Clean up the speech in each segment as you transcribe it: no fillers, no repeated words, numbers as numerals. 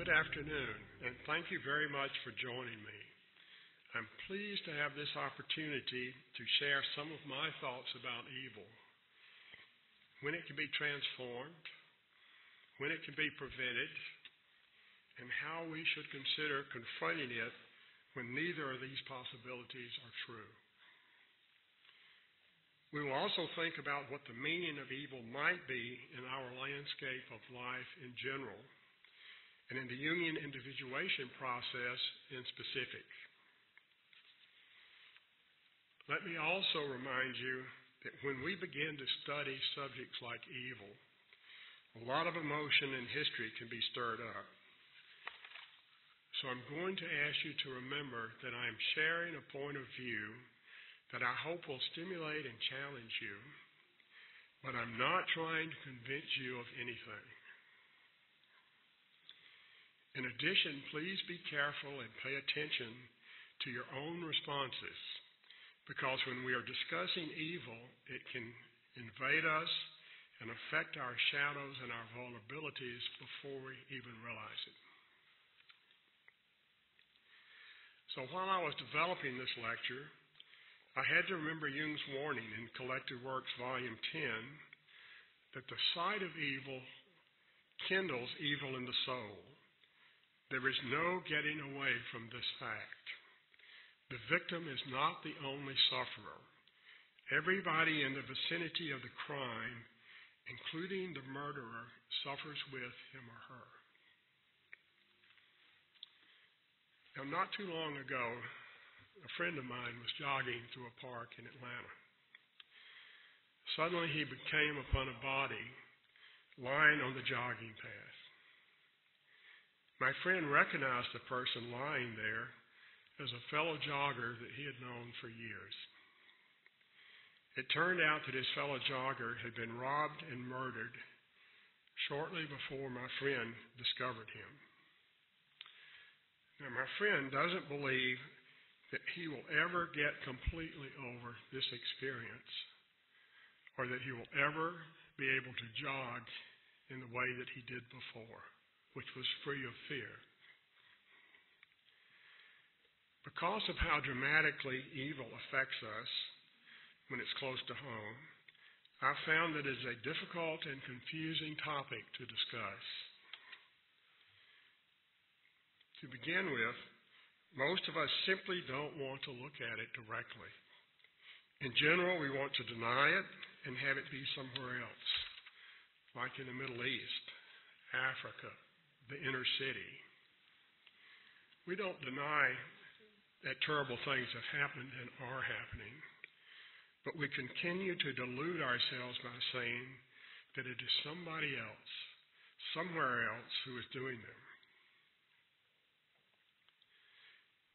Good afternoon, and thank you very much for joining me. I'm pleased to have this opportunity to share some of my thoughts about evil, when it can be transformed, when it can be prevented, and how we should consider confronting it when neither of these possibilities are true. We will also think about what the meaning of evil might be in our landscape of life in general, and in the Jungian individuation process in specific. Let me also remind you that when we begin to study subjects like evil, a lot of emotion and history can be stirred up. So I'm going to ask you to remember that I am sharing a point of view that I hope will stimulate and challenge you, but I'm not trying to convince you of anything. In addition, please be careful and pay attention to your own responses, because when we are discussing evil, it can invade us and affect our shadows and our vulnerabilities before we even realize it. So while I was developing this lecture, I had to remember Jung's warning in Collected Works, Volume 10, that the sight of evil kindles evil in the soul. There is no getting away from this fact. The victim is not the only sufferer. Everybody in the vicinity of the crime, including the murderer, suffers with him or her. Now, not too long ago, a friend of mine was jogging through a park in Atlanta. Suddenly, he came upon a body lying on the jogging path. My friend recognized the person lying there as a fellow jogger that he had known for years. It turned out that his fellow jogger had been robbed and murdered shortly before my friend discovered him. Now, my friend doesn't believe that he will ever get completely over this experience, or that he will ever be able to jog in the way that he did before, which was free of fear. Because of how dramatically evil affects us when it's close to home, I found that it is a difficult and confusing topic to discuss. To begin with, most of us simply don't want to look at it directly. In general, we want to deny it and have it be somewhere else, like in the Middle East, Africa, the inner city. We don't deny that terrible things have happened and are happening, but we continue to delude ourselves by saying that it is somebody else, somewhere else, who is doing them.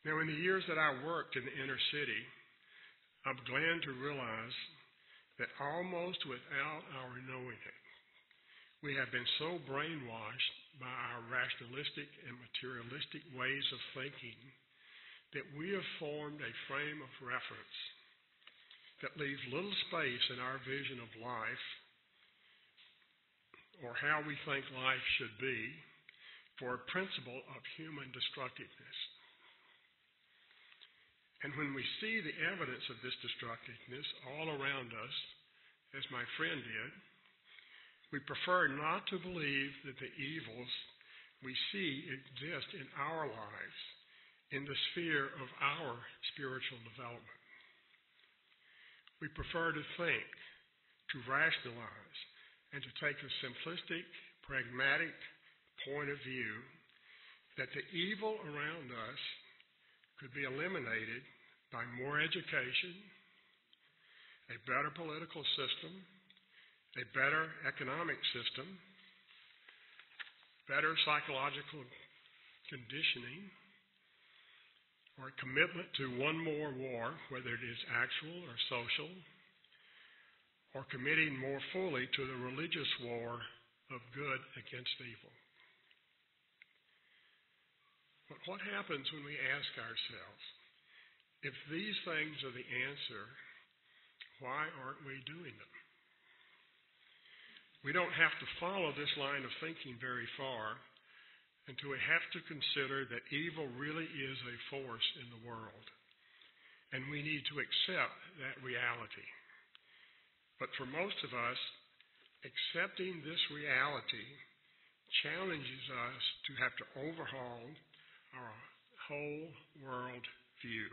Now, in the years that I worked in the inner city, I'm glad to realize that almost without our knowing it, we have been so brainwashed by our rationalistic and materialistic ways of thinking that we have formed a frame of reference that leaves little space in our vision of life or how we think life should be for a principle of human destructiveness. And when we see the evidence of this destructiveness all around us, as my friend did, we prefer not to believe that the evils we see exist in our lives, in the sphere of our spiritual development. We prefer to think, to rationalize, and to take a simplistic, pragmatic point of view that the evil around us could be eliminated by more education, a better political system, a better economic system, better psychological conditioning, or a commitment to one more war, whether it is actual or social, or committing more fully to the religious war of good against evil. But what happens when we ask ourselves, if these things are the answer, why aren't we doing them? We don't have to follow this line of thinking very far until we have to consider that evil really is a force in the world, and we need to accept that reality. But for most of us, accepting this reality challenges us to have to overhaul our whole world view,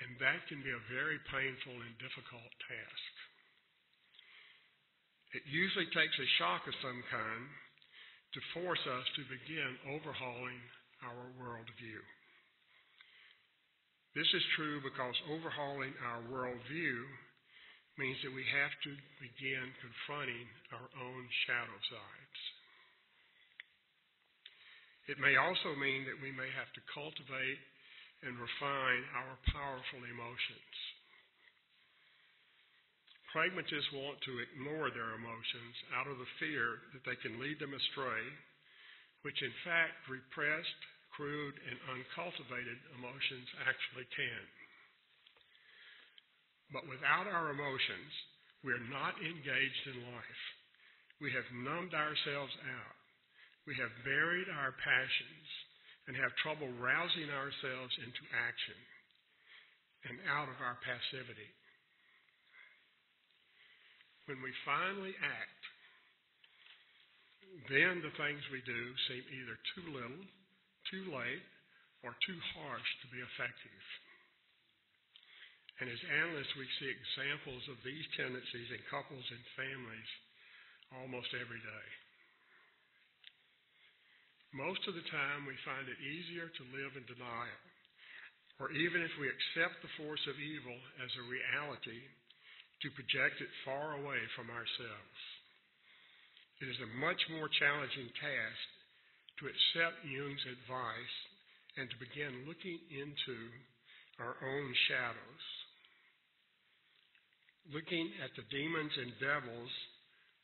and that can be a very painful and difficult task. It usually takes a shock of some kind to force us to begin overhauling our worldview. This is true because overhauling our worldview means that we have to begin confronting our own shadow sides. It may also mean that we may have to cultivate and refine our powerful emotions. Pragmatists want to ignore their emotions out of the fear that they can lead them astray, which in fact repressed, crude, and uncultivated emotions actually can. But without our emotions, we are not engaged in life. We have numbed ourselves out. We have buried our passions and have trouble rousing ourselves into action and out of our passivity. When we finally act, then the things we do seem either too little, too late, or too harsh to be effective. And as analysts, we see examples of these tendencies in couples and families almost every day. Most of the time, we find it easier to live in denial, or even if we accept the force of evil as a reality, to project it far away from ourselves. It is a much more challenging task to accept Jung's advice and to begin looking into our own shadows, looking at the demons and devils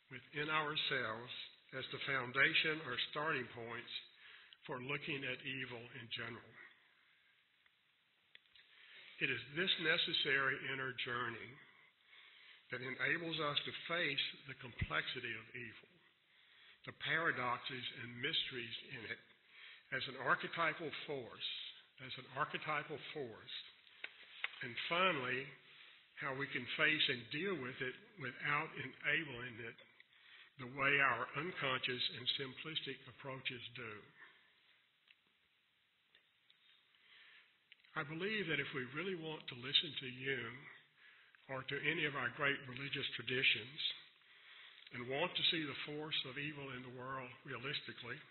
within ourselves as the foundation or starting points for looking at evil in general. It is this necessary inner journey that enables us to face the complexity of evil, the paradoxes and mysteries in it as an archetypal force, and finally, how we can face and deal with it without enabling it the way our unconscious and simplistic approaches do. I believe that if we really want to listen to Jung or to any of our great religious traditions and want to see the force of evil in the world realistically,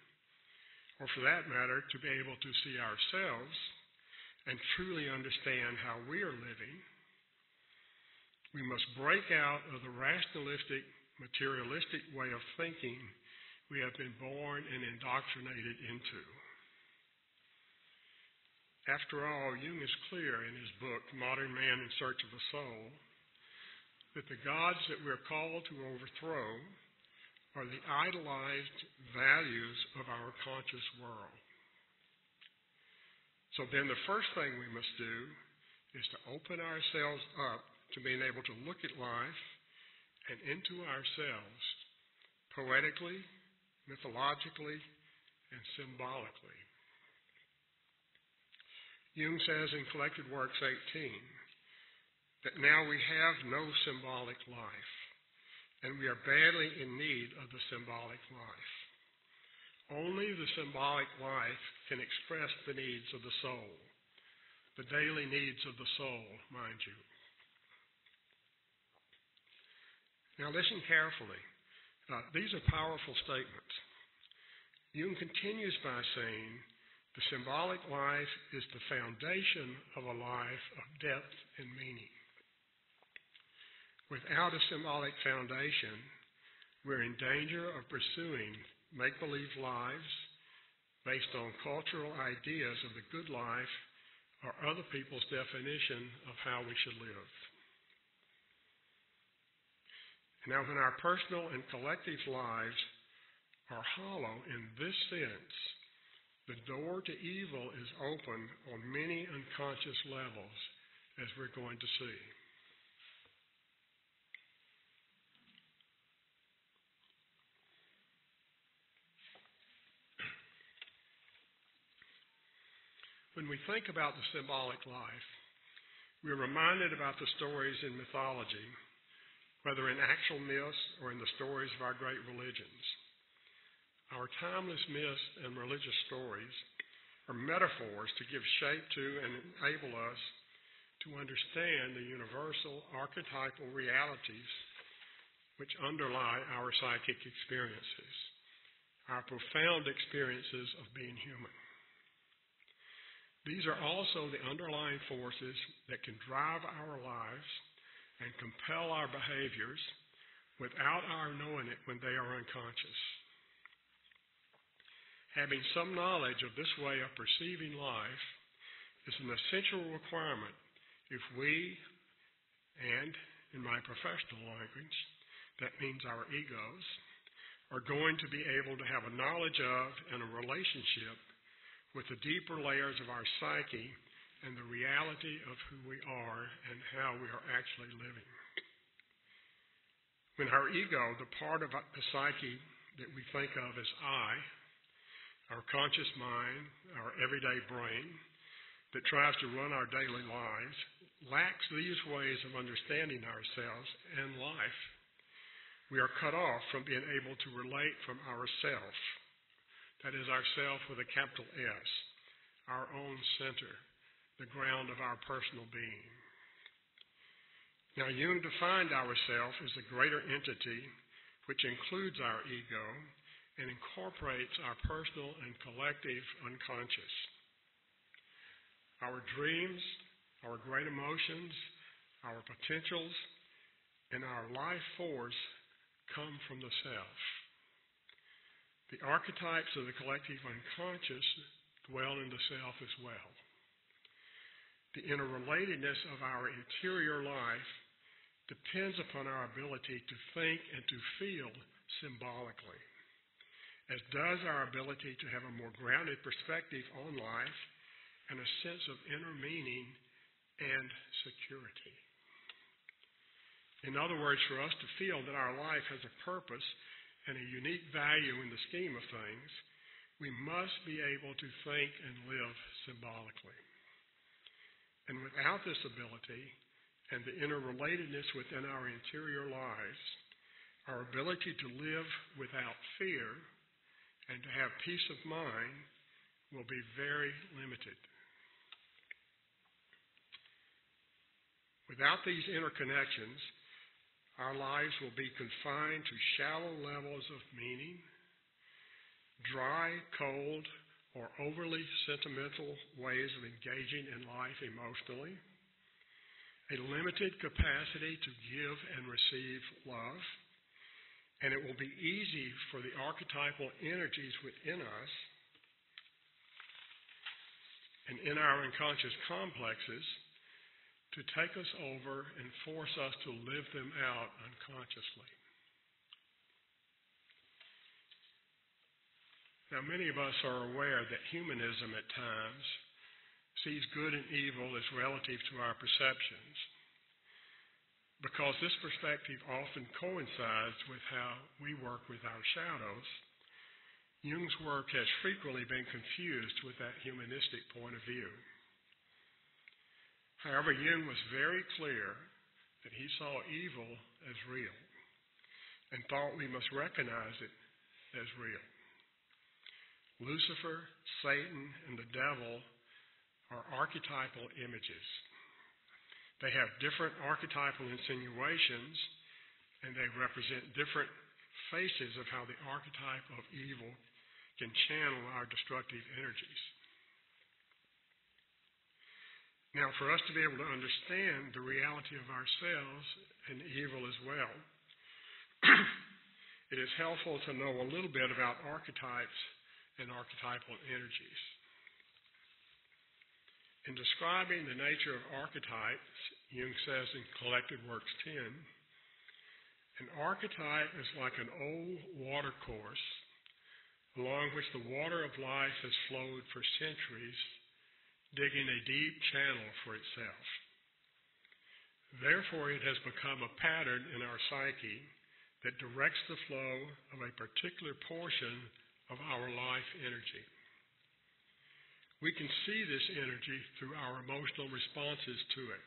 or for that matter, to be able to see ourselves and truly understand how we are living, we must break out of the rationalistic, materialistic way of thinking we have been born and indoctrinated into. After all, Jung is clear in his book, Modern Man in Search of the Soul, that the gods that we're called to overthrow are the idolized values of our conscious world. So then the first thing we must do is to open ourselves up to being able to look at life and into ourselves poetically, mythologically, and symbolically. Jung says in Collected Works 18 that now we have no symbolic life, and we are badly in need of the symbolic life. Only the symbolic life can express the needs of the soul, the daily needs of the soul, mind you. Now listen carefully. These are powerful statements. Jung continues by saying, the symbolic life is the foundation of a life of depth and meaning. Without a symbolic foundation, we're in danger of pursuing make-believe lives based on cultural ideas of the good life or other people's definition of how we should live. Now, when our personal and collective lives are hollow in this sense, the door to evil is open on many unconscious levels, as we're going to see. When we think about the symbolic life, we're reminded about the stories in mythology, whether in actual myths or in the stories of our great religions. Our timeless myths and religious stories are metaphors to give shape to and enable us to understand the universal archetypal realities which underlie our psychic experiences, our profound experiences of being human. These are also the underlying forces that can drive our lives and compel our behaviors without our knowing it when they are unconscious. Having some knowledge of this way of perceiving life is an essential requirement if we, and in my professional language, that means our egos, are going to be able to have a knowledge of and a relationship with the deeper layers of our psyche and the reality of who we are and how we are actually living. When our ego, the part of the psyche that we think of as I, our conscious mind, our everyday brain, that tries to run our daily lives, lacks these ways of understanding ourselves and life, we are cut off from being able to relate from ourself. That is ourself with a capital S, our own center, the ground of our personal being. Now, Jung defined ourself as a greater entity which includes our ego and incorporates our personal and collective unconscious. Our dreams, our great emotions, our potentials, and our life force come from the self. The archetypes of the collective unconscious dwell in the self as well. The interrelatedness of our interior life depends upon our ability to think and to feel symbolically, as does our ability to have a more grounded perspective on life and a sense of inner meaning and security. In other words, for us to feel that our life has a purpose and a unique value in the scheme of things, we must be able to think and live symbolically. And without this ability and the interrelatedness within our interior lives, our ability to live without fear and to have peace of mind will be very limited. Without these interconnections, our lives will be confined to shallow levels of meaning, dry, cold, or overly sentimental ways of engaging in life emotionally, a limited capacity to give and receive love, and it will be easy for the archetypal energies within us and in our unconscious complexes to take us over and force us to live them out unconsciously. Now, many of us are aware that humanism at times sees good and evil as relative to our perceptions, because this perspective often coincides with how we work with our shadows. Jung's work has frequently been confused with that humanistic point of view. However, Jung was very clear that he saw evil as real and thought we must recognize it as real. Lucifer, Satan, and the devil are archetypal images. They have different archetypal insinuations, and they represent different faces of how the archetype of evil can channel our destructive energies. Now, for us to be able to understand the reality of ourselves and evil as well, it is helpful to know a little bit about archetypes and archetypal energies. In describing the nature of archetypes, Jung says in Collected Works 10, an archetype is like an old water course along which the water of life has flowed for centuries, digging a deep channel for itself. Therefore, it has become a pattern in our psyche that directs the flow of a particular portion of our life energy. We can see this energy through our emotional responses to it,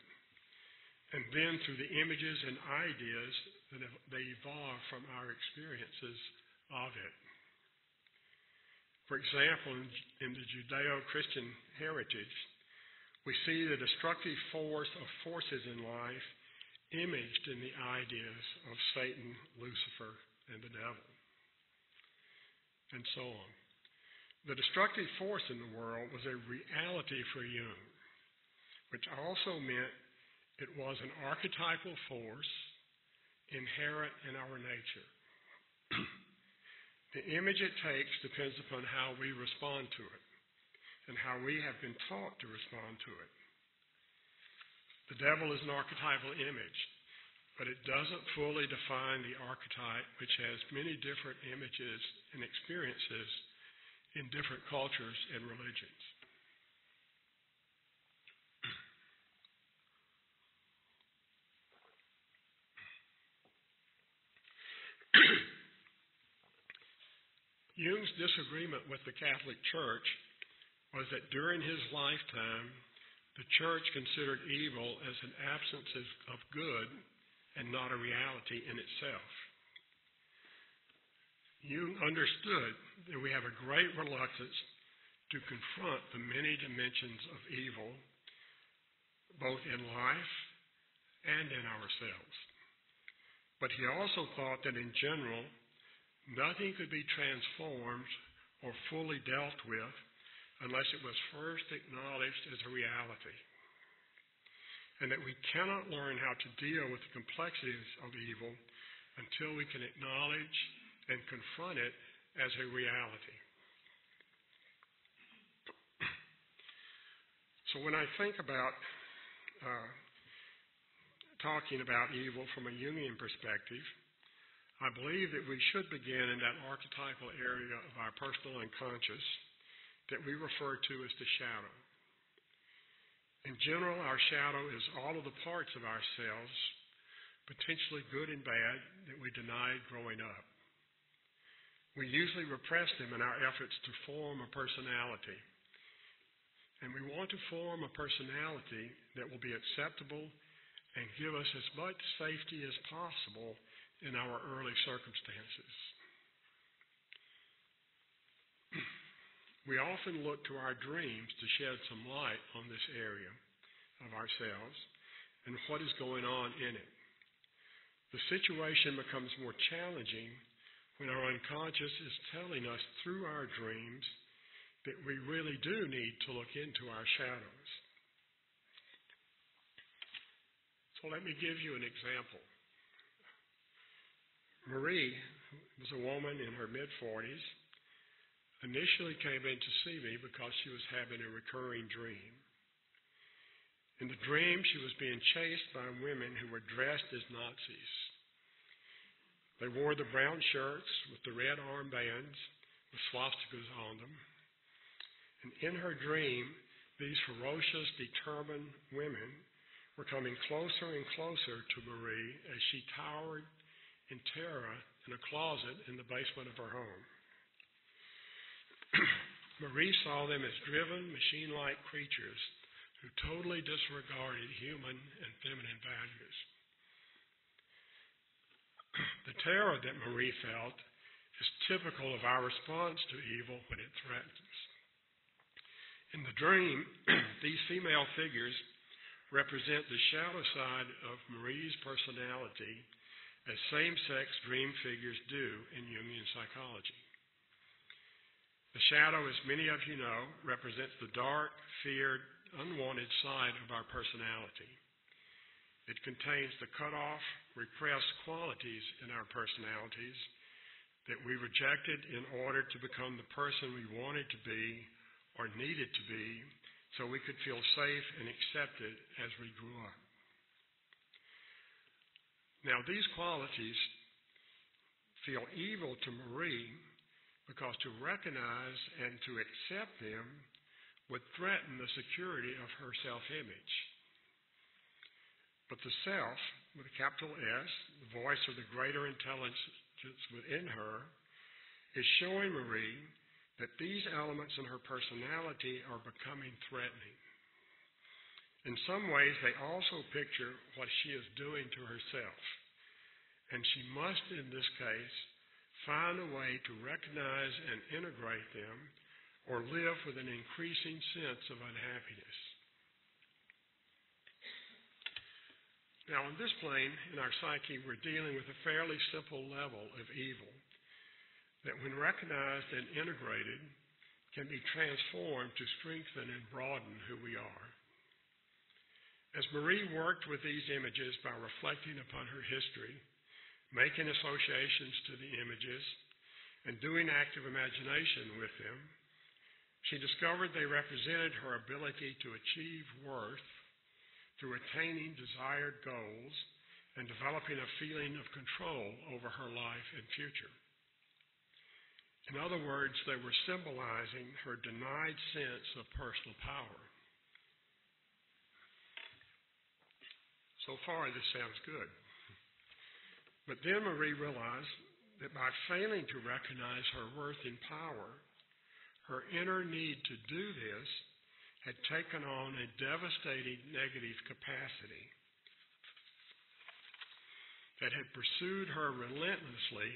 and then through the images and ideas that they evolve from our experiences of it. For example, in the Judeo-Christian heritage, we see the destructive force of forces in life imaged in the ideas of Satan, Lucifer, and the devil, and so on. The destructive force in the world was a reality for Jung, which also meant it was an archetypal force inherent in our nature. The image it takes depends upon how we respond to it and how we have been taught to respond to it. The devil is an archetypal image, but it doesn't fully define the archetype, which has many different images and experiences in different cultures and religions. Jung's disagreement with the Catholic Church was that during his lifetime, the Church considered evil as an absence of good and not a reality in itself. Jung understood that we have a great reluctance to confront the many dimensions of evil, both in life and in ourselves. But he also thought that in general, nothing could be transformed or fully dealt with unless it was first acknowledged as a reality, and that we cannot learn how to deal with the complexities of evil until we can acknowledge and confront it as a reality. So when I think about talking about evil from a Jungian perspective, I believe that we should begin in that archetypal area of our personal unconscious that we refer to as the shadow. In general, our shadow is all of the parts of ourselves, potentially good and bad, that we denied growing up. We usually repress them in our efforts to form a personality. And we want to form a personality that will be acceptable and give us as much safety as possible in our early circumstances. We often look to our dreams to shed some light on this area of ourselves and what is going on in it. The situation becomes more challenging when our unconscious is telling us through our dreams that we really do need to look into our shadows. So let me give you an example. Marie was a woman in her mid-40s, initially came in to see me because she was having a recurring dream. In the dream, she was being chased by women who were dressed as Nazis. They wore the brown shirts with the red armbands with swastikas on them. And in her dream, these ferocious, determined women were coming closer and closer to Marie as she towered in terror in a closet in the basement of her home. Marie saw them as driven, machine-like creatures who totally disregarded human and feminine values. The terror that Marie felt is typical of our response to evil when it threatens. In the dream, these female figures represent the shadow side of Marie's personality, as same-sex dream figures do in Jungian psychology. The shadow, as many of you know, represents the dark, feared, unwanted side of our personality. It contains the cut-off, repressed qualities in our personalities that we rejected in order to become the person we wanted to be or needed to be so we could feel safe and accepted as we grew up. Now, these qualities feel evil to Marie because to recognize and to accept them would threaten the security of her self-image. But the self, with a capital S, the voice of the greater intelligence within her, is showing Marie that these elements in her personality are becoming threatening. In some ways, they also picture what she is doing to herself, and she must, in this case, find a way to recognize and integrate them or live with an increasing sense of unhappiness. Now, on this plane, in our psyche, we're dealing with a fairly simple level of evil that, when recognized and integrated, can be transformed to strengthen and broaden who we are. As Marie worked with these images by reflecting upon her history, making associations to the images, and doing active imagination with them, she discovered they represented her ability to achieve worth through attaining desired goals and developing a feeling of control over her life and future. In other words, they were symbolizing her denied sense of personal power. So far, this sounds good. But then Marie realized that by failing to recognize her worth and power, her inner need to do this had taken on a devastating negative capacity that had pursued her relentlessly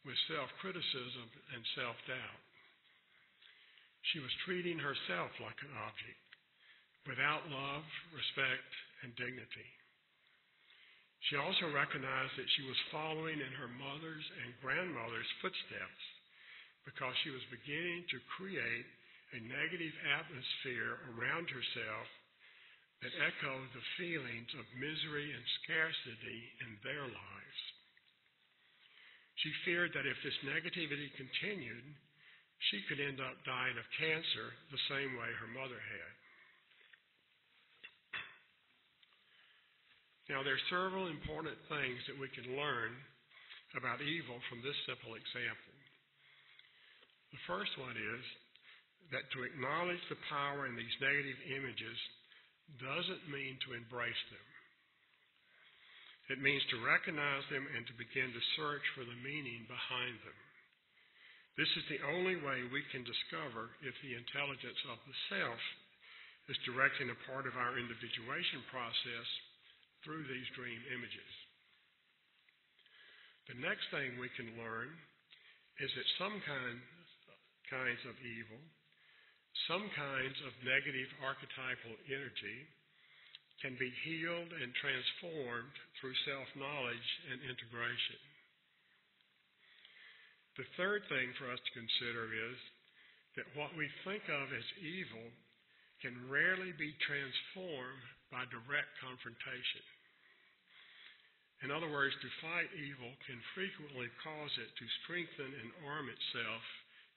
with self-criticism and self-doubt. She was treating herself like an object, without love, respect, and dignity. She also recognized that she was following in her mother's and grandmother's footsteps because she was beginning to create a negative atmosphere around herself that echoed the feelings of misery and scarcity in their lives. She feared that if this negativity continued, she could end up dying of cancer the same way her mother had. Now, there are several important things that we can learn about evil from this simple example. The first one is that to acknowledge the power in these negative images doesn't mean to embrace them. It means to recognize them and to begin to search for the meaning behind them. This is the only way we can discover if the intelligence of the self is directing a part of our individuation process through these dream images. The next thing we can learn is that some kinds of evil, some kinds of negative archetypal energy can be healed and transformed through self-knowledge and integration. The third thing for us to consider is that what we think of as evil can rarely be transformed by direct confrontation. In other words, to fight evil can frequently cause it to strengthen and arm itself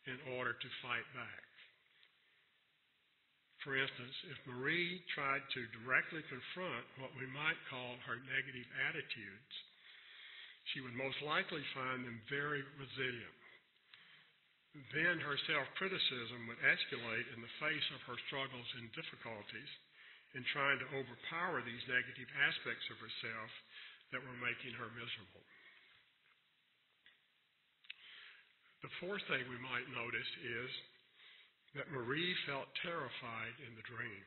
in order to fight back. For instance, if Marie tried to directly confront what we might call her negative attitudes, she would most likely find them very resilient. Then her self-criticism would escalate in the face of her struggles and difficulties in trying to overpower these negative aspects of herself that were making her miserable. The fourth thing we might notice is that Marie felt terrified in the dream.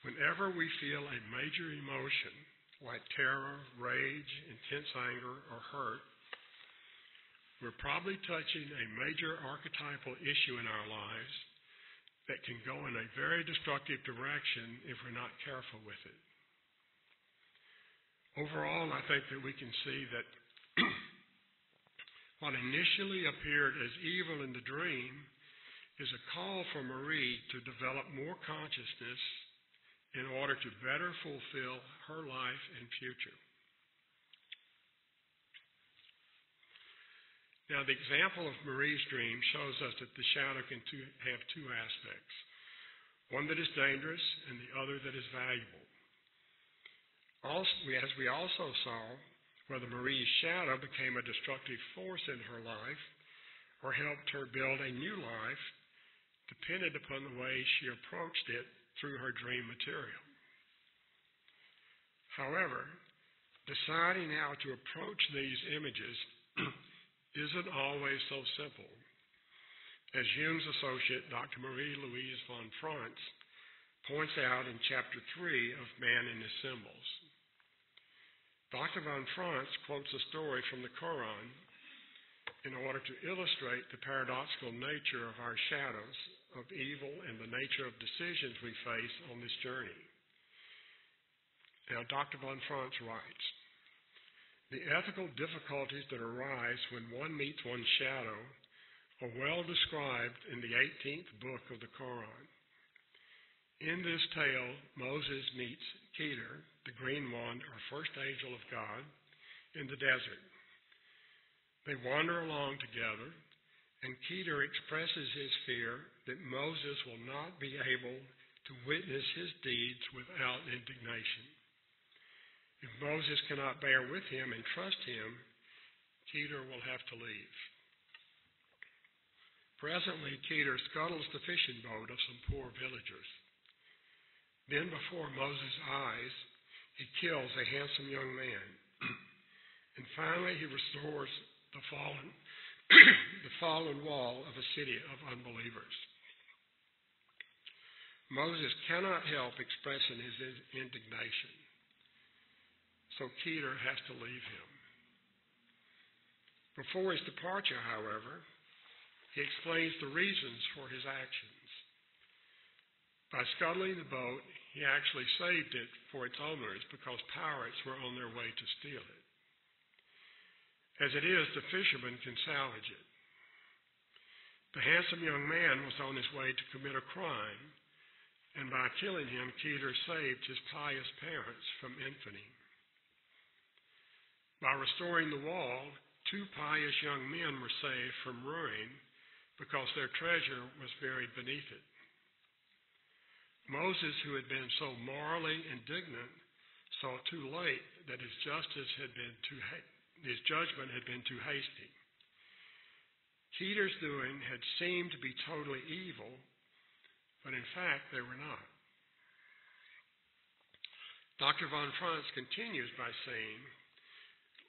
Whenever we feel a major emotion like terror, rage, intense anger, or hurt, we're probably touching a major archetypal issue in our lives that can go in a very destructive direction if we're not careful with it. Overall, I think that we can see that what initially appeared as evil in the dream is a call for Marie to develop more consciousness in order to better fulfill her life and future. Now, the example of Marie's dream shows us that the shadow can have two aspects, one that is dangerous and the other that is valuable. As we also saw, whether Marie's shadow became a destructive force in her life or helped her build a new life depended upon the way she approached it through her dream material. However, deciding how to approach these images isn't always so simple. as Jung's associate, Dr. Marie-Louise von Franz, points out in Chapter 3 of Man and His Symbols. Dr. von Franz quotes a story from the Quran in order to illustrate the paradoxical nature of our shadows of evil and the nature of decisions we face on this journey. Now, Dr. von Franz writes, "The ethical difficulties that arise when one meets one's shadow are well described in the 18th book of the Quran. In this tale, Moses meets Keter, the green one, or first angel of God, in the desert. They wander along together, and Keter expresses his fear that Moses will not be able to witness his deeds without indignation. If Moses cannot bear with him and trust him, Keter will have to leave. Presently, Keter scuttles the fishing boat of some poor villagers. Then, before Moses' eyes, he kills a handsome young man. And finally, he restores the fallen wall of a city of unbelievers. Moses cannot help expressing his indignation, so Keter has to leave him. Before his departure, however, he explains the reasons for his actions. By scuttling the boat, he actually saved it for its owners because pirates were on their way to steal it. As it is, the fisherman can salvage it. The handsome young man was on his way to commit a crime, and by killing him, Keter saved his pious parents from infamy. By restoring the wall, two pious young men were saved from ruin because their treasure was buried beneath it. Moses, who had been so morally indignant, saw too late that his judgment had been too hasty. Keter's doing had seemed to be totally evil, but in fact they were not. Dr. von Franz continues by saying,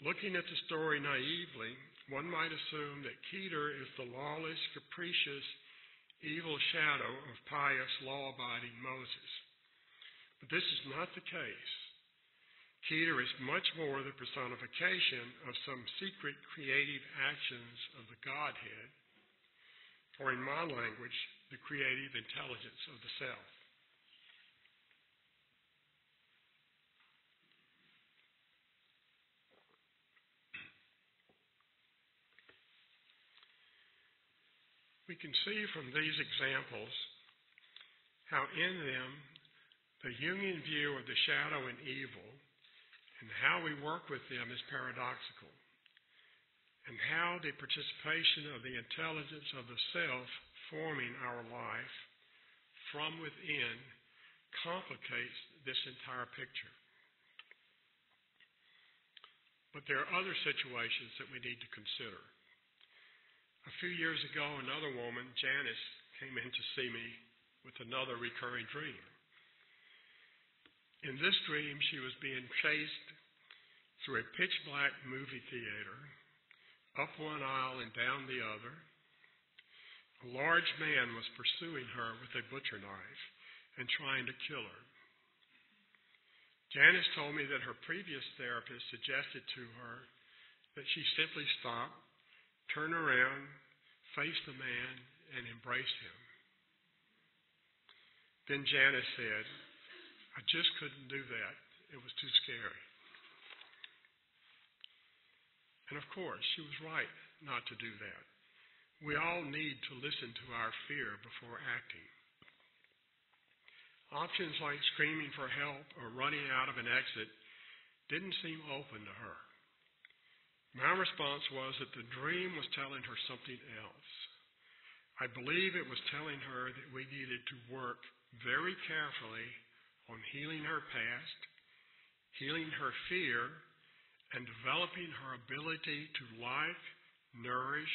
looking at the story naively, one might assume that Keter is the lawless, capricious, evil shadow of pious, law-abiding Moses. But this is not the case. Keter is much more the personification of some secret creative actions of the Godhead, or in my language, the creative intelligence of the self. We can see from these examples how in them the Jungian view of the shadow and evil and how we work with them is paradoxical, and how the participation of the intelligence of the self forming our life from within complicates this entire picture. But there are other situations that we need to consider. A few years ago, another woman, Janice, came in to see me with another recurring dream. In this dream, she was being chased through a pitch-black movie theater, up one aisle and down the other. A large man was pursuing her with a butcher knife and trying to kill her. Janice told me that her previous therapist suggested to her that she simply stop, turn around, face the man, and embrace him. Then Janice said, I just couldn't do that. It was too scary. And of course, she was right not to do that. We all need to listen to our fear before acting. Options like screaming for help or running out of an exit didn't seem open to her. My response was that the dream was telling her something else. I believe it was telling her that we needed to work very carefully on healing her past, healing her fear, and developing her ability to like, nourish,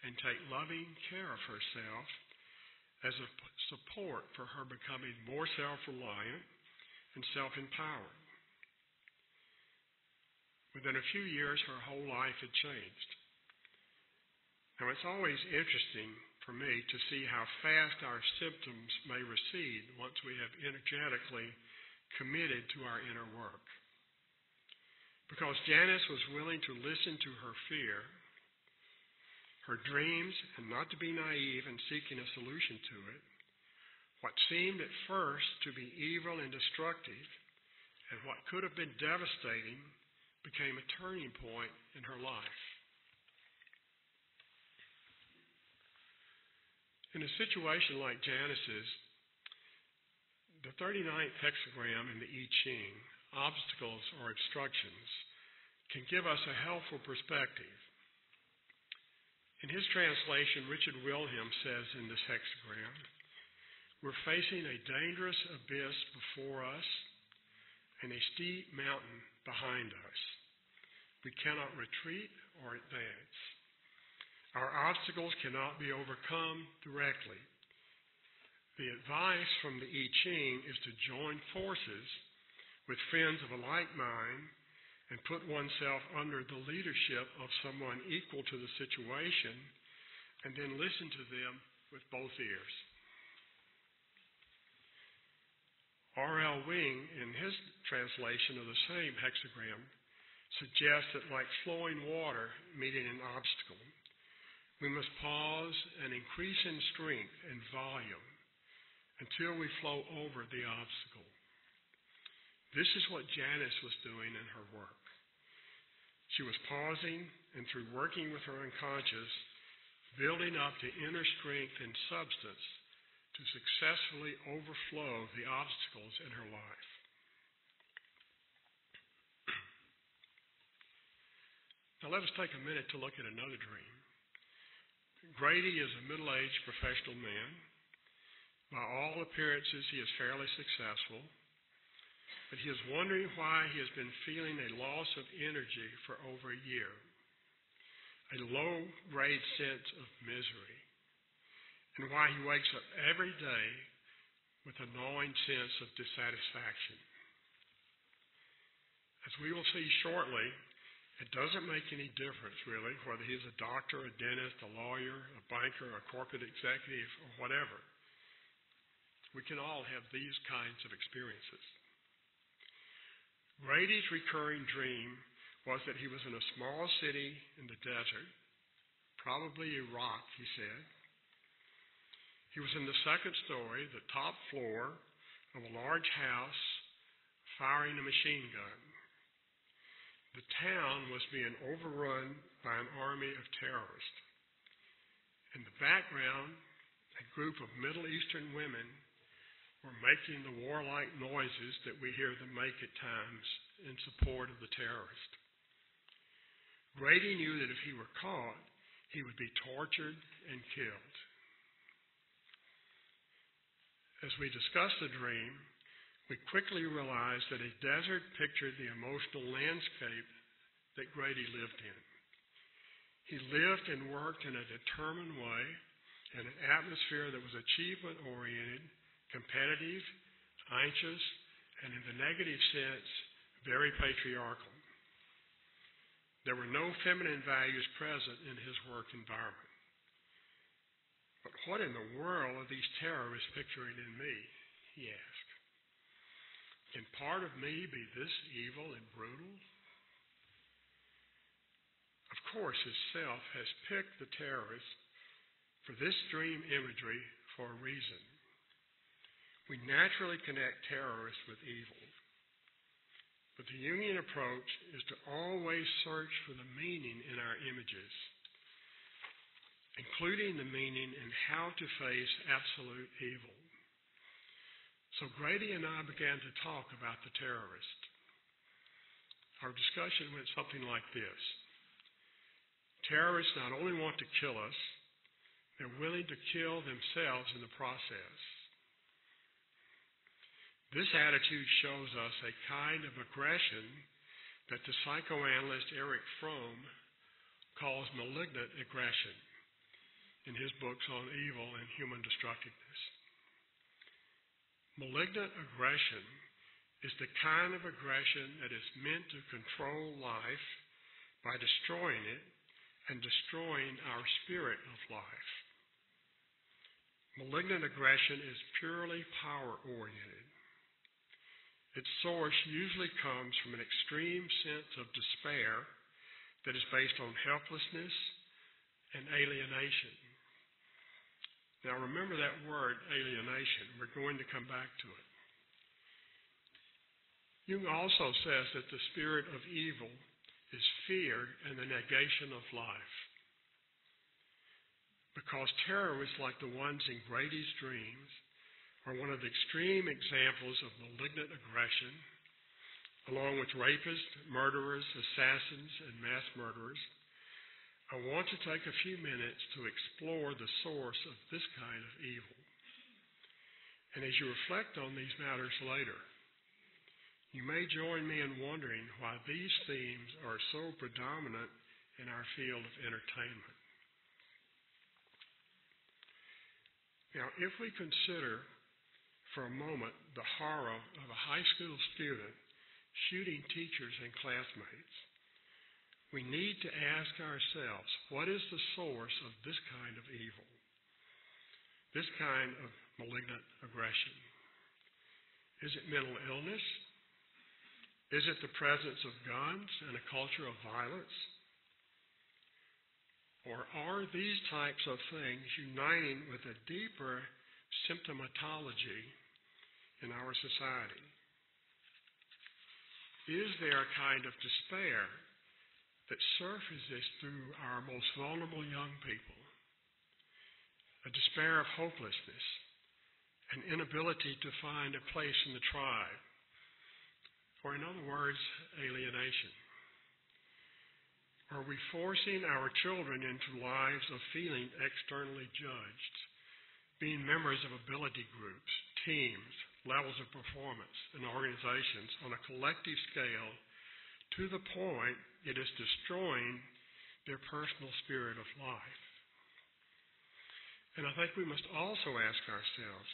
and take loving care of herself as a support for her becoming more self-reliant and self-empowered. Within a few years, her whole life had changed. Now, Now, it's always interesting for me to see how fast our symptoms may recede once we have energetically committed to our inner work. Because Janice was willing to listen to her fear, her dreams, and not to be naive in seeking a solution to it, what seemed at first to be evil and destructive, and what could have been devastating, became a turning point in her life. In a situation like Janice's, the 39th hexagram in the I Ching, obstacles or obstructions, can give us a helpful perspective. In his translation, Richard Wilhelm says in this hexagram, we're facing a dangerous abyss before us and a steep mountain behind us. We cannot retreat or advance. Our obstacles cannot be overcome directly. The advice from the I Ching is to join forces with friends of a like mind and put oneself under the leadership of someone equal to the situation and then listen to them with both ears. R.L. Wing, in his translation of the same hexagram, suggests that like flowing water meeting an obstacle, we must pause and increase in strength and volume until we flow over the obstacle. This is what Janice was doing in her work. She was pausing, and through working with her unconscious, building up the inner strength and substance to successfully overflow the obstacles in her life. Now let us take a minute to look at another dream. Grady is a middle-aged professional man. By all appearances, he is fairly successful, but he is wondering why he has been feeling a loss of energy for over a year, a low-grade sense of misery, and why he wakes up every day with a gnawing sense of dissatisfaction. As we will see shortly, it doesn't make any difference, really, whether he's a doctor, a dentist, a lawyer, a banker, a corporate executive, or whatever. We can all have these kinds of experiences. Grady's recurring dream was that he was in a small city in the desert, probably Iraq, he said. He was in the second story, the top floor of a large house, firing a machine gun. The town was being overrun by an army of terrorists. In the background, a group of Middle Eastern women were making the warlike noises that we hear them make at times in support of the terrorist. Grady knew that if he were caught, he would be tortured and killed. As we discussed the dream, we quickly realized that a desert pictured the emotional landscape that Grady lived in. He lived and worked in a determined way in an atmosphere that was achievement-oriented, competitive, anxious, and in the negative sense, very patriarchal. There were no feminine values present in his work environment. But what in the world are these terrorists picturing in me? He asked. Can part of me be this evil and brutal? Of course, his self has picked the terrorists for this dream imagery for a reason. We naturally connect terrorists with evil. But the Jungian approach is to always search for the meaning in our images, including the meaning in how to face absolute evil. So Grady and I began to talk about the terrorist. Our discussion went something like this. Terrorists not only want to kill us, they're willing to kill themselves in the process. This attitude shows us a kind of aggression that the psychoanalyst Erich Fromm calls malignant aggression in his books on evil and human destructiveness. Malignant aggression is the kind of aggression that is meant to control life by destroying it and destroying our spirit of life. Malignant aggression is purely power-oriented. Its source usually comes from an extreme sense of despair that is based on helplessness and alienation. Now remember that word, alienation. We're going to come back to it. Jung also says that the spirit of evil is fear and the negation of life. Because terrorists like the ones in Grady's dreams are one of the extreme examples of malignant aggression, along with rapists, murderers, assassins, and mass murderers, I want to take a few minutes to explore the source of this kind of evil. And as you reflect on these matters later, you may join me in wondering why these themes are so predominant in our field of entertainment. Now, if we consider for a moment the horror of a high school student shooting teachers and classmates, we need to ask ourselves, what is the source of this kind of evil, this kind of malignant aggression? Is it mental illness? Is it the presence of guns and a culture of violence? Or are these types of things uniting with a deeper symptomatology in our society? Is there a kind of despair that surfaces through our most vulnerable young people? A despair of hopelessness, an inability to find a place in the tribe, or in other words, alienation. Are we forcing our children into lives of feeling externally judged, being members of ability groups, teams, levels of performance, and organizations on a collective scale to the point it is destroying their personal spirit of life? And I think we must also ask ourselves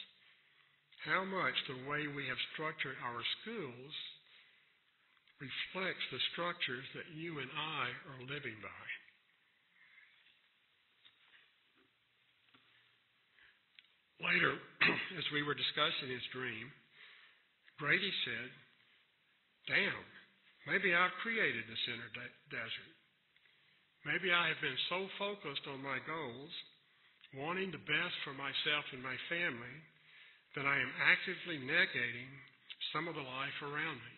how much the way we have structured our schools reflects the structures that you and I are living by. Later, as we were discussing his dream, Grady said, damn, maybe I've created this inner desert. Maybe I have been so focused on my goals, wanting the best for myself and my family, that I am actively negating some of the life around me.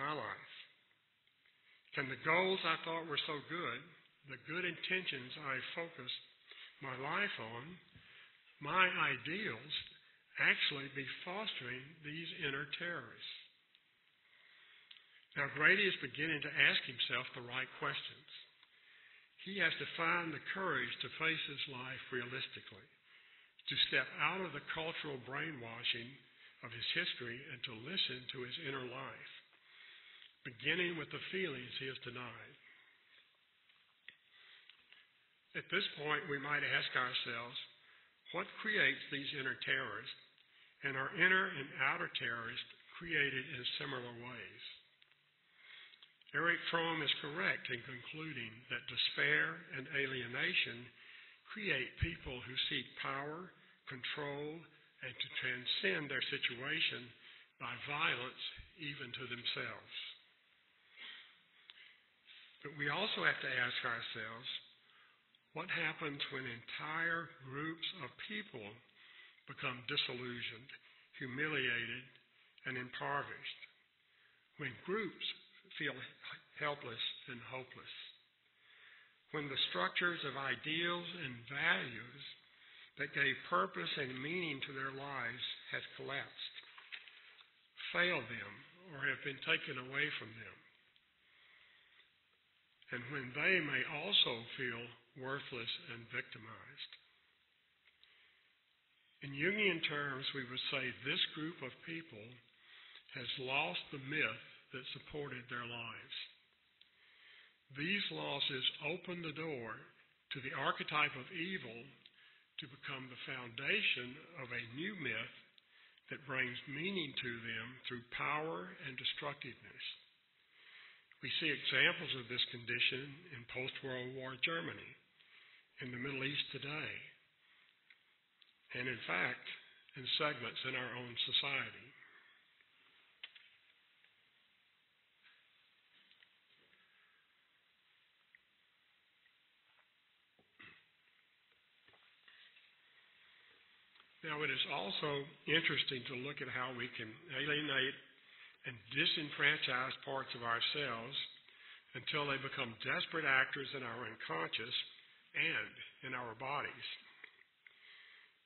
My life. Can the goals I thought were so good, the good intentions I focused my life on, my ideals, actually be fostering these inner terrorists? Now, Grady is beginning to ask himself the right questions. He has to find the courage to face his life realistically, to step out of the cultural brainwashing of his history and to listen to his inner life, beginning with the feelings he has denied. At this point, we might ask ourselves, what creates these inner terrorists, and are inner and outer terrorists created in similar ways? Erich Fromm is correct in concluding that despair and alienation create people who seek power, control, and to transcend their situation by violence even to themselves. But we also have to ask ourselves, what happens when entire groups of people become disillusioned, humiliated, and impoverished? When groups feel helpless and hopeless? When the structures of ideals and values that gave purpose and meaning to their lives has collapsed, failed them, or have been taken away from them? And when they may also feel worthless and victimized. In Jungian terms, we would say this group of people has lost the myth that supported their lives. These losses open the door to the archetype of evil to become the foundation of a new myth that brings meaning to them through power and destructiveness. We see examples of this condition in post-World War Germany, in the Middle East today, and in fact, in segments in our own society. Now, it is also interesting to look at how we can alienate and disenfranchise parts of ourselves until they become desperate actors in our unconscious and in our bodies.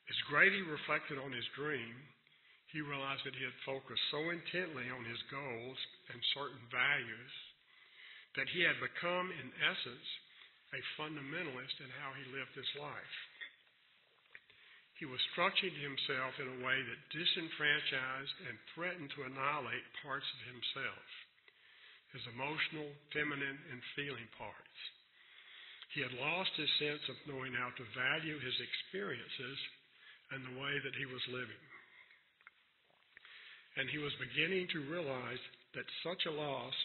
As Grady reflected on his dream, he realized that he had focused so intently on his goals and certain values that he had become, in essence, a fundamentalist in how he lived his life. He was structuring himself in a way that disenfranchised and threatened to annihilate parts of himself, his emotional, feminine, and feeling parts. He had lost his sense of knowing how to value his experiences and the way that he was living. And he was beginning to realize that such a loss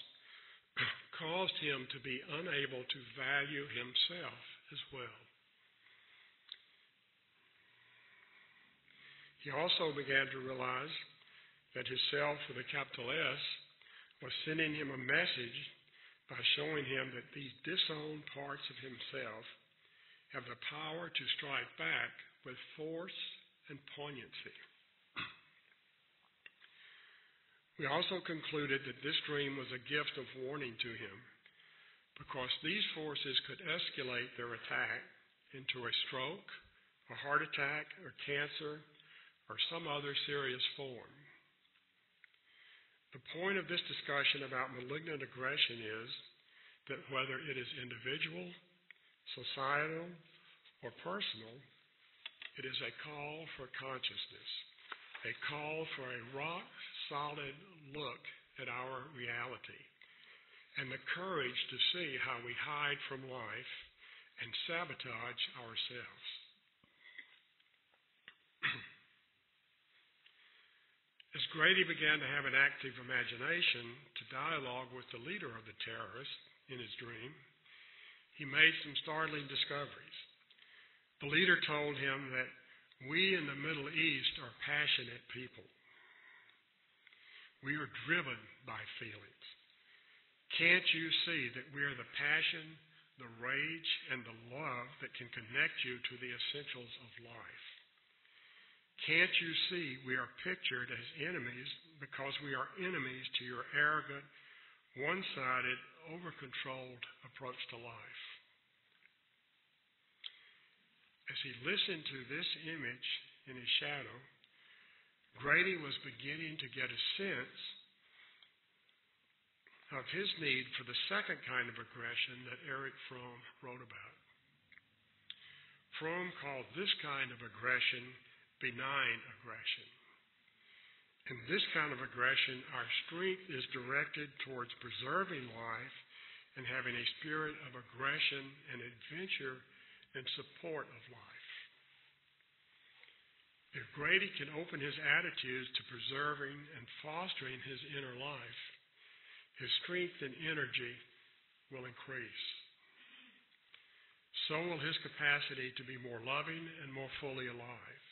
caused him to be unable to value himself as well. He also began to realize that his self with a capital S was sending him a message by showing him that these disowned parts of himself have the power to strike back with force and poignancy. We also concluded that this dream was a gift of warning to him, because these forces could escalate their attack into a stroke, a heart attack, or cancer, or some other serious form. The point of this discussion about malignant aggression is that whether it is individual, societal, or personal, it is a call for consciousness, a call for a rock-solid look at our reality, and the courage to see how we hide from life and sabotage ourselves. As Grady began to have an active imagination to dialogue with the leader of the terrorists in his dream, he made some startling discoveries. The leader told him that we in the Middle East are passionate people. We are driven by feelings. Can't you see that we are the passion, the rage, and the love that can connect you to the essentials of life? Can't you see we are pictured as enemies because we are enemies to your arrogant, one-sided, over-controlled approach to life? As he listened to this image in his shadow, Grady was beginning to get a sense of his need for the second kind of aggression that Erich Fromm wrote about. Fromm called this kind of aggression benign aggression. In this kind of aggression, our strength is directed towards preserving life and having a spirit of aggression and adventure in support of life. If Grady can open his attitudes to preserving and fostering his inner life, his strength and energy will increase. So will his capacity to be more loving and more fully alive.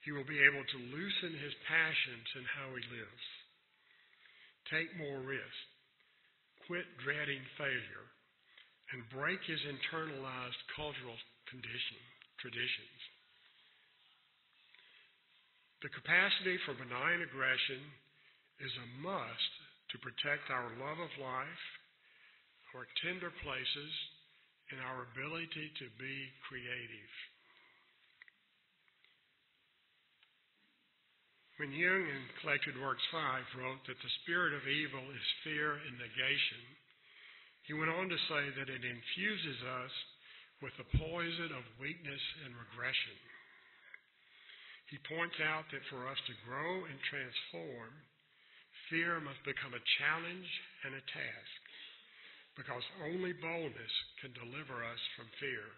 He will be able to loosen his passions in how he lives, take more risks, quit dreading failure, and break his internalized cultural traditions. The capacity for benign aggression is a must to protect our love of life, our tender places, and our ability to be creative. When Jung in Collected Works 5 wrote that the spirit of evil is fear and negation, he went on to say that it infuses us with the poison of weakness and regression. He points out that for us to grow and transform, fear must become a challenge and a task, because only boldness can deliver us from fear.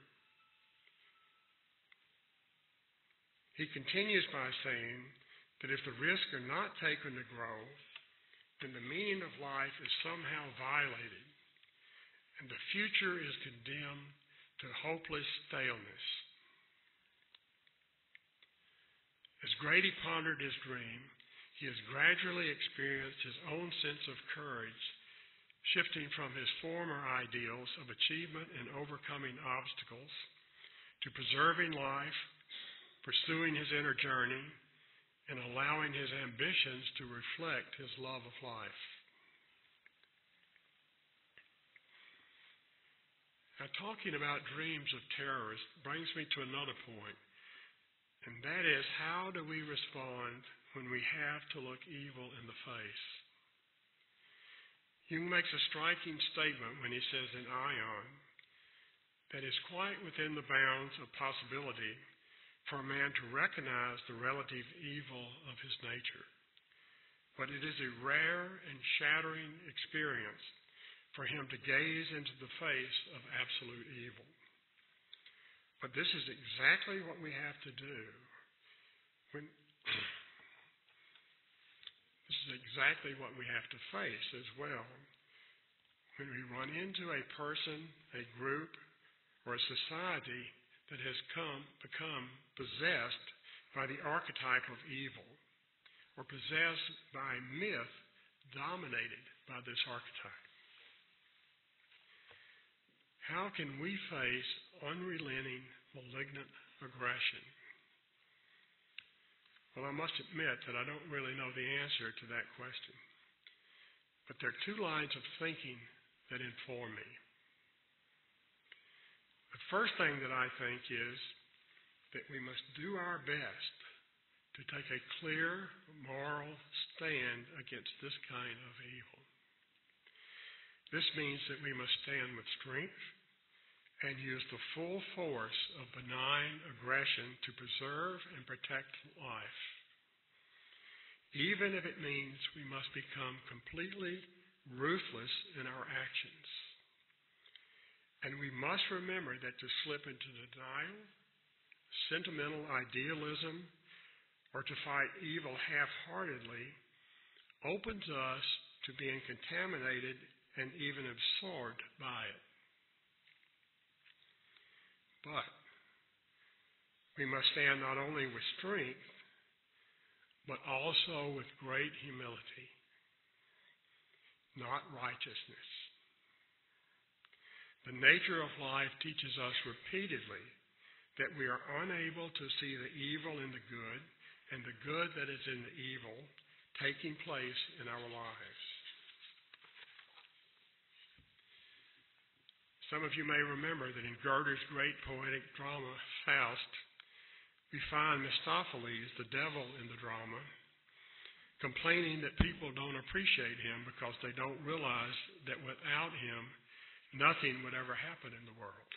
He continues by saying that if the risks are not taken to grow, then the meaning of life is somehow violated, and the future is condemned to hopeless staleness. As Grady pondered his dream, he has gradually experienced his own sense of courage, shifting from his former ideals of achievement and overcoming obstacles to preserving life, pursuing his inner journey, and allowing his ambitions to reflect his love of life. Now, talking about dreams of terrorists brings me to another point, and that is, how do we respond when we have to look evil in the face? Jung makes a striking statement when he says in Ion that it's quite within the bounds of possibility for a man to recognize the relative evil of his nature. But it is a rare and shattering experience for him to gaze into the face of absolute evil. But this is exactly what we have to do. This is exactly what we have to face as well. When we run into a person, a group, or a society that has become possessed by the archetype of evil, or possessed by a myth dominated by this archetype. How can we face unrelenting, malignant aggression? Well, I must admit that I don't really know the answer to that question. But there are two lines of thinking that inform me. The first thing that I think is that we must do our best to take a clear moral stand against this kind of evil. This means that we must stand with strength and use the full force of benign aggression to preserve and protect life, even if it means we must become completely ruthless in our actions. And we must remember that to slip into denial, sentimental idealism, or to fight evil half-heartedly opens us to being contaminated and even absorbed by it. But we must stand not only with strength, but also with great humility, not righteousness. The nature of life teaches us repeatedly that we are unable to see the evil in the good and the good that is in the evil taking place in our lives. Some of you may remember that in Goethe's great poetic drama, Faust, we find Mephistopheles, the devil in the drama, complaining that people don't appreciate him because they don't realize that without him, nothing would ever happen in the world.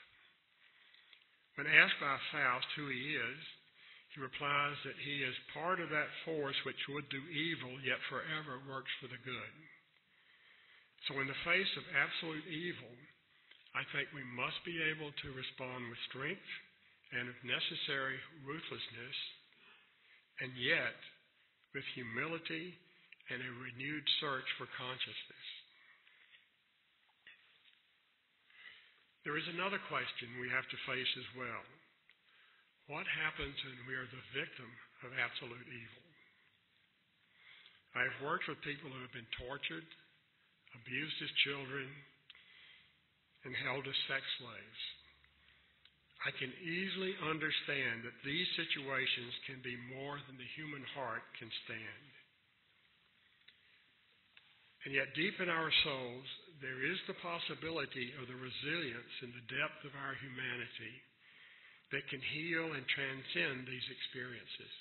When asked by Faust who he is, he replies that he is part of that force which would do evil, yet forever works for the good. So in the face of absolute evil, I think we must be able to respond with strength and, if necessary, ruthlessness, and yet with humility and a renewed search for consciousness. There is another question we have to face as well. What happens when we are the victim of absolute evil? I have worked with people who have been tortured, abused as children, and held as sex slaves. I can easily understand that these situations can be more than the human heart can stand. And yet deep in our souls, there is the possibility of the resilience in the depth of our humanity that can heal and transcend these experiences.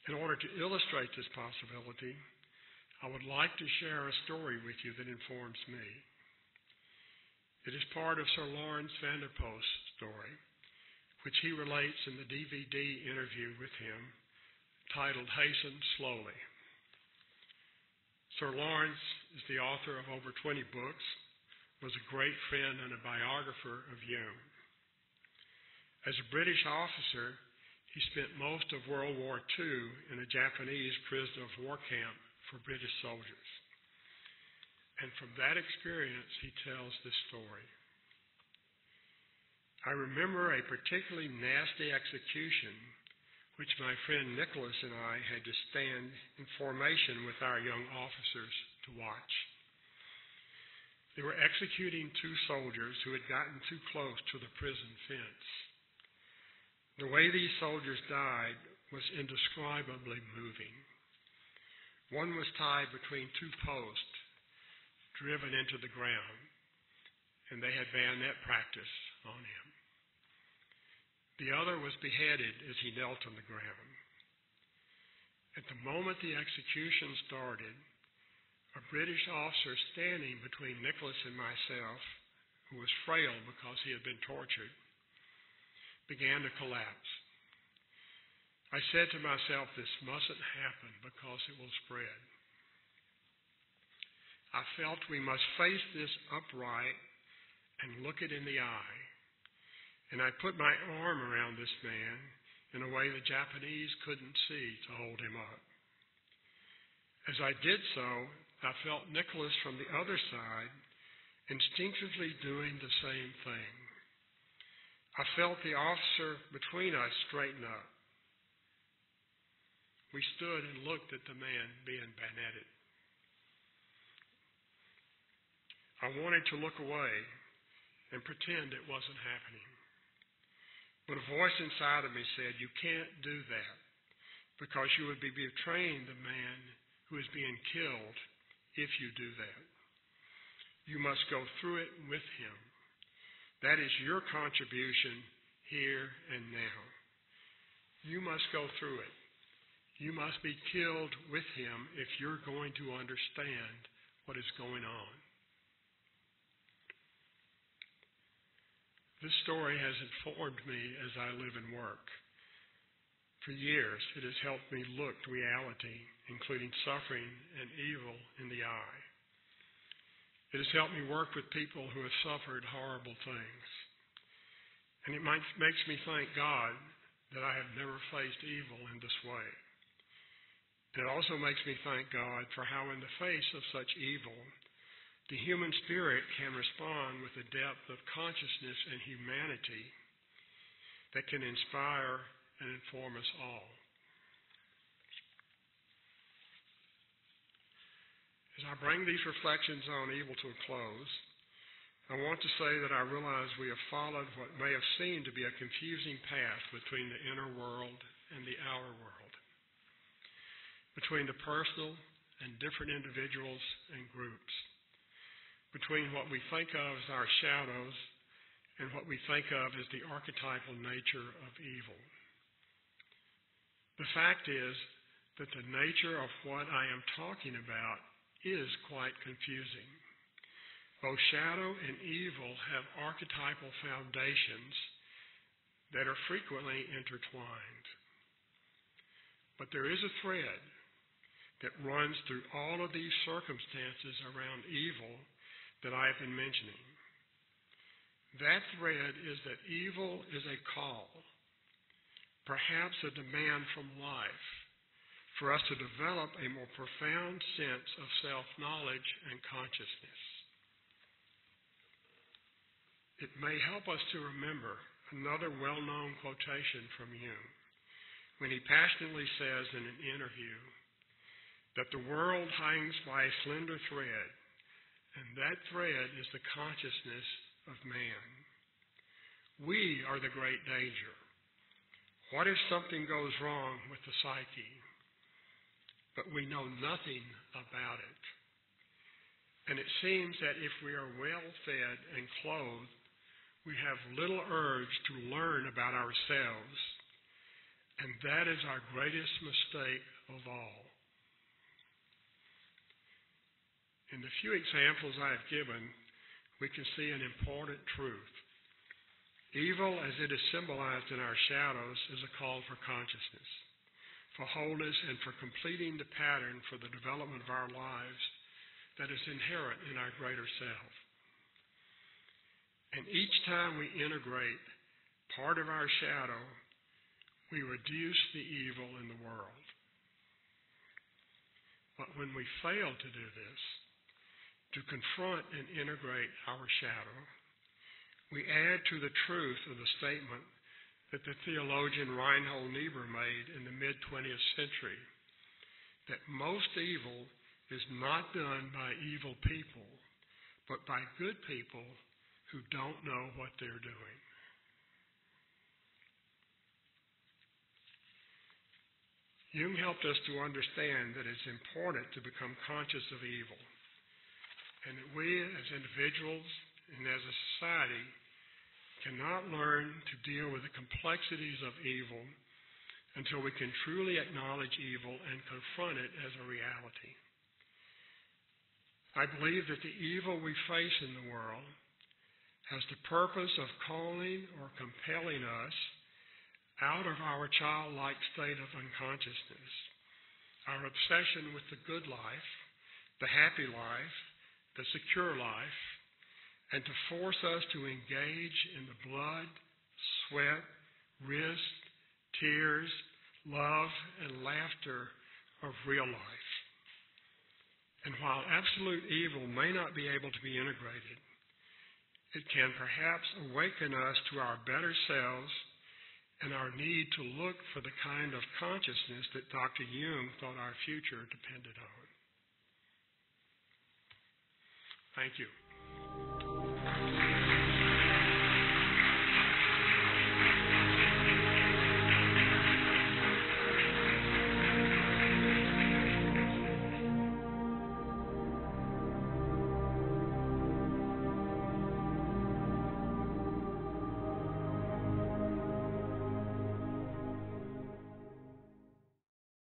In order to illustrate this possibility, I would like to share a story with you that informs me. It is part of Sir Lawrence van der Post's story, which he relates in the DVD interview with him, titled Hasten Slowly. Sir Lawrence is the author of over 20 books, was a great friend and a biographer of Jung. As a British officer, he spent most of World War II in a Japanese prisoner of war camp for British soldiers. And from that experience, he tells this story. I remember a particularly nasty execution which my friend Nicholas and I had to stand in formation with our young officers to watch. They were executing 2 soldiers who had gotten too close to the prison fence. The way these soldiers died was indescribably moving. One was tied between 2 posts, driven into the ground, and they had bayonet practice on him. The other was beheaded as he knelt on the ground. At the moment the execution started, a British officer standing between Nicholas and myself, who was frail because he had been tortured, began to collapse. I said to myself, this mustn't happen because it will spread. I felt we must face this upright and look it in the eye. And I put my arm around this man in a way the Japanese couldn't see to hold him up. As I did so, I felt Nicholas from the other side instinctively doing the same thing. I felt the officer between us straighten up. We stood and looked at the man being bayoneted. I wanted to look away and pretend it wasn't happening. But a voice inside of me said, you can't do that because you would be betraying the man who is being killed if you do that. You must go through it with him. That is your contribution here and now. You must go through it. You must be killed with him if you're going to understand what is going on. This story has informed me as I live and work. For years, it has helped me look reality, including suffering and evil, in the eye. It has helped me work with people who have suffered horrible things. And it makes me thank God that I have never faced evil in this way. It also makes me thank God for how in the face of such evil, the human spirit can respond with a depth of consciousness and humanity that can inspire and inform us all. As I bring these reflections on evil to a close, I want to say that I realize we have followed what may have seemed to be a confusing path between the inner world and the outer world, between the personal and different individuals and groups, between what we think of as our shadows and what we think of as the archetypal nature of evil. The fact is that the nature of what I am talking about is quite confusing. Both shadow and evil have archetypal foundations that are frequently intertwined. But there is a thread that runs through all of these circumstances around evil that I have been mentioning. That thread is that evil is a call, perhaps a demand from life, for us to develop a more profound sense of self-knowledge and consciousness. It may help us to remember another well-known quotation from Jung, when he passionately says in an interview that the world hangs by a slender thread, and that thread is the consciousness of man. We are the great danger. What if something goes wrong with the psyche, but we know nothing about it? And it seems that if we are well fed and clothed, we have little urge to learn about ourselves, and that is our greatest mistake of all. In the few examples I have given, we can see an important truth. Evil, as it is symbolized in our shadows, is a call for consciousness, for wholeness, and for completing the pattern for the development of our lives that is inherent in our greater self. And each time we integrate part of our shadow, we reduce the evil in the world. But when we fail to do this, to confront and integrate our shadow, we add to the truth of the statement that the theologian Reinhold Niebuhr made in the mid-20th century, that most evil is not done by evil people, but by good people who don't know what they're doing. Jung helped us to understand that it's important to become conscious of evil, and that we as individuals and as a society cannot learn to deal with the complexities of evil until we can truly acknowledge evil and confront it as a reality. I believe that the evil we face in the world has the purpose of calling or compelling us out of our childlike state of unconsciousness, our obsession with the good life, the happy life, the secure life, and to force us to engage in the blood, sweat, risk, tears, love, and laughter of real life. And while absolute evil may not be able to be integrated, it can perhaps awaken us to our better selves and our need to look for the kind of consciousness that Dr. Jung thought our future depended on. Thank you.